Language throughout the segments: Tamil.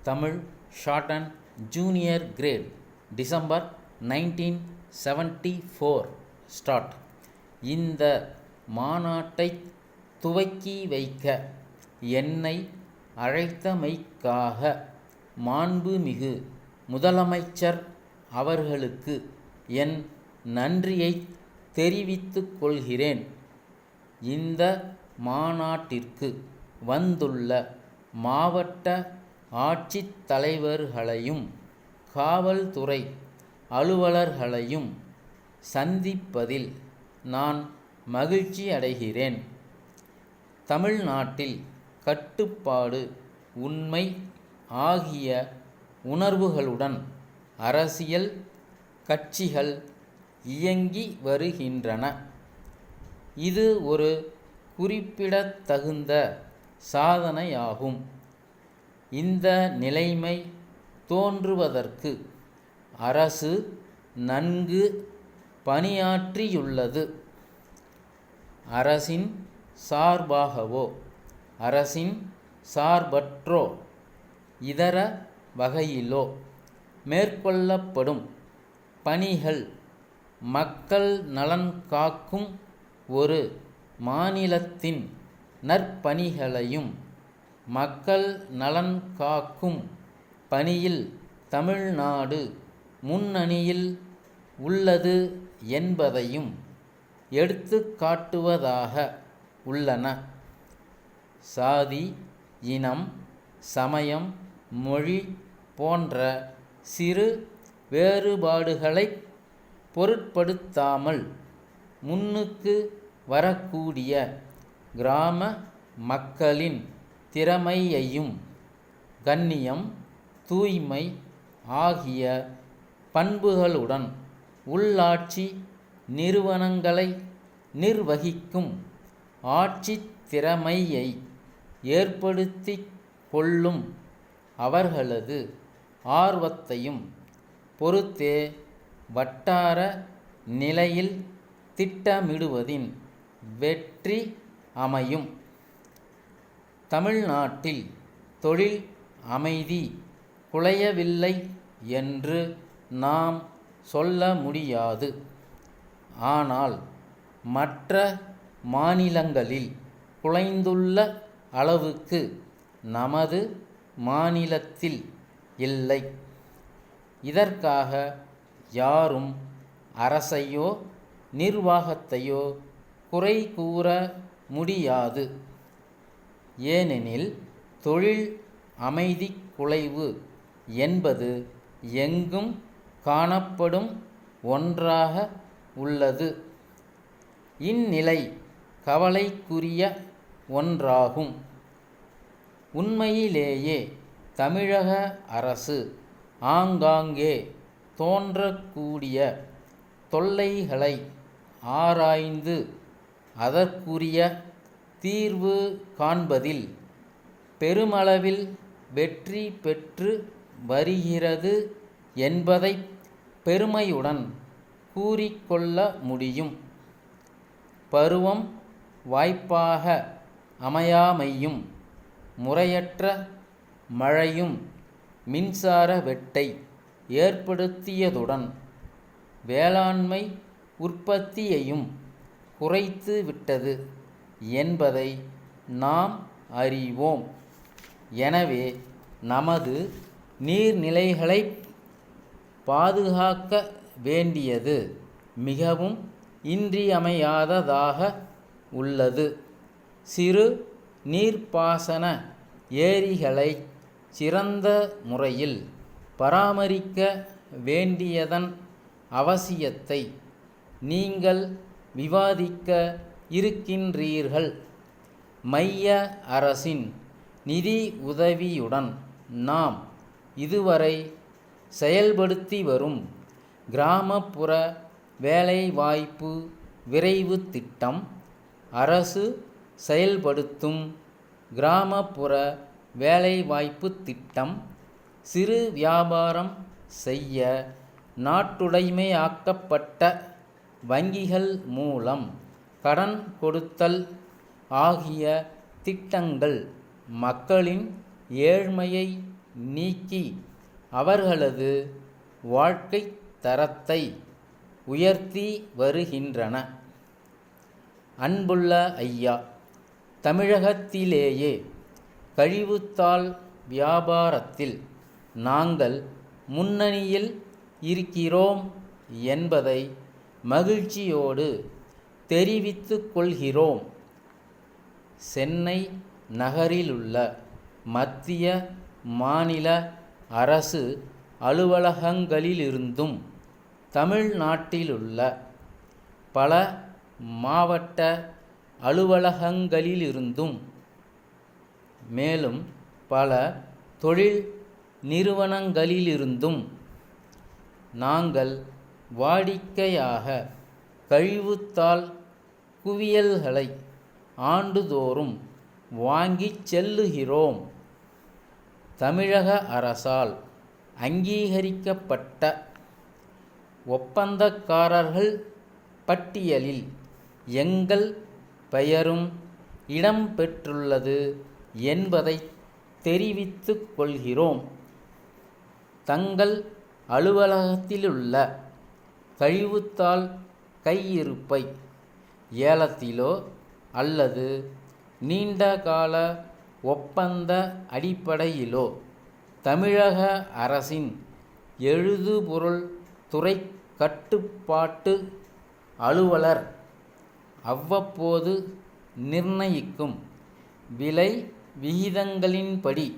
Tamil short and junior great December 1974 start. இந்த மாநாட்டை துவக்கி வைக்க என்னை அழைத்தமைக்காக மாண்புமிகு முதலமைச்சர் அவர்களுக்கு என் நன்றியை தெரிவித்துக் கொள்கிறேன். இந்த மாநாட்டிற்கு வந்துள்ள மாவட்ட ஆட்சித் தலைவர்களையும் காவல்துறை அலுவலர்களையும் சந்திப்பதில் நான் மகிழ்ச்சி அடைகிறேன். தமிழ்நாட்டில் கட்டுப்பாடு, உண்மை ஆகிய உணர்வுகளுடன் அரசியல் கட்சிகள் இயங்கி வருகின்றன. இது ஒரு குறிப்பிடத்தகுந்த சாதனையாகும். இந்த நிலைமை தோன்றுவதற்கு அரசு நன்கு பணியாற்றியுள்ளது. அரசின் சார்பாகவோ அரசின் சார்பற்றோ இதர வகையிலோ மேற்கொள்ளப்படும் பணிகள் மக்கள் நலன் காக்கும் ஒரு மாநிலத்தின் நற்பணிகளையும் மக்கள் நலன் காக்கும் பணியில் தமிழ்நாடு முன்னணியில் உள்ளது என்பதையும் எடுத்துக்காட்டுவதாக உள்ளன. சாதி, இனம், சமயம், மொழி போன்ற சிறு வேறுபாடுகளை பொருட்படுத்தாமல் முன்னுக்கு வரக்கூடிய கிராம மக்களின் திறமையையும் கண்ணியம், தூய்மை ஆகிய பண்புகளுடன் உள்ளாட்சி நிறுவனங்களை நிர்வகிக்கும் ஆட்சித் திறமையை ஏற்படுத்தி கொள்ளும் அவர்களது ஆர்வத்தையும் பொறுத்தே வட்டார நிலையில் திட்டமிடுவதின் வெற்றி அமையும். தமிழ்நாட்டில் தொழில் அமைதி குலையவில்லை என்று நாம் சொல்ல முடியாது. ஆனால் மற்ற மாநிலங்களில் குலைந்துள்ள அளவுக்கு நமது மாநிலத்தில் இல்லை. இதற்காக யாரும் அரசையோ நிர்வாகத்தையோ குறை கூற முடியாது. ஏனெனில் தொழில் அமைதி குலைவு என்பது எங்கும் காணப்படும் ஒன்றாக உள்ளது. இந்நிலை கவலைக்குரிய ஒன்றாகும். உண்மையிலேயே தமிழக அரசு ஆங்காங்கே தோன்றக்கூடிய தொல்லைகளை ஆராய்ந்து அதற்குரிய தீர்வு காண்பதில் பெருமளவில் வெற்றி பெற்று வருகிறது என்பதை பெருமையுடன் கூறிக்கொள்ள முடியும். பருவம் வாய்ப்பாக அமையாமையும் முறையற்ற மழையும் மின்சார வெட்டை ஏற்படுத்தியதுடன் வேளாண்மை உற்பத்தியையும் குறைத்து விட்டது என்பதை நாம் அறிவோம். எனவே நமது நீர்நிலைகளை பாதுகாக்க வேண்டியது மிகவும் இன்றியமையாததாக உள்ளது. சிறு நீர்ப்பாசன ஏரிகளை சிறந்த முறையில் பராமரிக்க வேண்டியதன் அவசியத்தை நீங்கள் விவாதிக்க இருக்கின்றீர்கள். மைய அரசின் நிதி உதவியுடன் நாம் இதுவரை செயல்படுத்தி வரும் கிராமப்புற வேலைவாய்ப்பு விரைவு திட்டம், அரசு செயல்படுத்தும் கிராமப்புற வேலைவாய்ப்பு திட்டம், சிறு வியாபாரம் செய்ய நாட்டுடைமையாக்கப்பட்ட வங்கிகள் மூலம் கடன் கொடுத்தல் ஆகிய திட்டங்கள் மக்களின் ஏழ்மையை நீக்கி அவர்களது வாழ்க்கைத் தரத்தை உயர்த்தி வருகின்றன. அன்புள்ள ஐயா, தமிழகத்திலேயே கழிவுத்தாள் வியாபாரத்தில் நாங்கள் முன்னணியில் இருக்கிறோம் என்பதை மகிழ்ச்சியோடு தெரிவித்துக் கொள்கிறோம். சென்னை நகரிலுள்ள மத்திய மாநில அரசு அலுவலகங்களிலிருந்தும் தமிழ்நாட்டிலுள்ள பல மாவட்ட அலுவலகங்களிலிருந்தும் மேலும் பல தொழில் நிறுவனங்களிலிருந்தும் நாங்கள் வாடிக்கையாக கழிவுத்தாள் குவியல்களை ஆண்டுதோறும் வாங்கிச் செல்லுகிறோம். தமிழக அரசால் அங்கீகரிக்கப்பட்ட ஒப்பந்தக்காரர்கள் பட்டியலில் எங்கள் பெயரும் இடம்பெற்றுள்ளது என்பதை தெரிவித்துக் கொள்கிறோம். தங்கள் அலுவலகத்திலுள்ள கழிவுத்தாள் கையிருப்பை ஏலத்திலோ அல்லது நீண்டகால ஒப்பந்த அடிப்படையிலோ தமிழக அரசின் எழுதுபொருள் துறை கட்டுப்பாட்டு அலுவலர் அவ்வப்போது நிர்ணயிக்கும் விலை விகிதங்களின்படி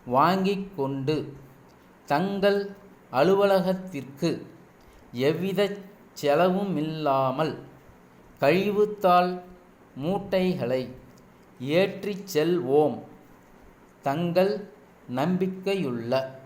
வாங்கிக் கொண்டு தங்கள் அலுவலகத்திற்கு எவ்வித செலவுமில்லாமல் கழிவுத்தாள் மூட்டைகளை ஏற்றிச் செல்வோம். தங்கள் நம்பிக்கையுள்ள